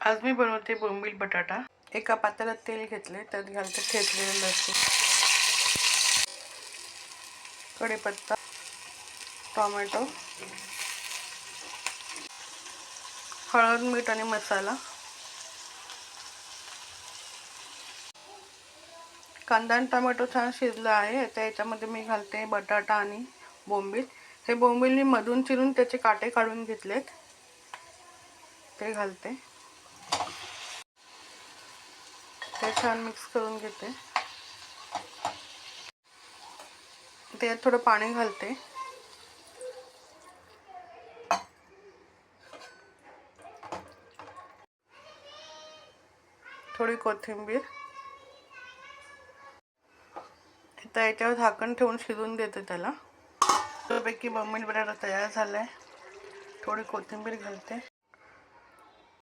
आज मी बनवते बोंबील बटाटा। एका पातेल्यात तेल घेतले, त्यात घालते ठेचलेले लसूण, कढीपत्ता, टोमॅटो, हळद, मीठ आणि मसाला। कांदा आणि टोमॅटो छान शिजला आहे। आता याच्यामध्ये मी घालते बटाटा आणि बोंबील। हे बोंबील मी मधून चिरून त्याचे काटे काढून घेतलेत, ते घालते। ते छान मिक्स करून घेते। त्यात थोडं पाणी घालते, थोडी कोथिंबीर। आता याच्यावर झाकण ठेवून शिजून देते त्याला। त्यापैकी बोंबील बटाटा तयार झालाय। थोडी कोथिंबीर घालते।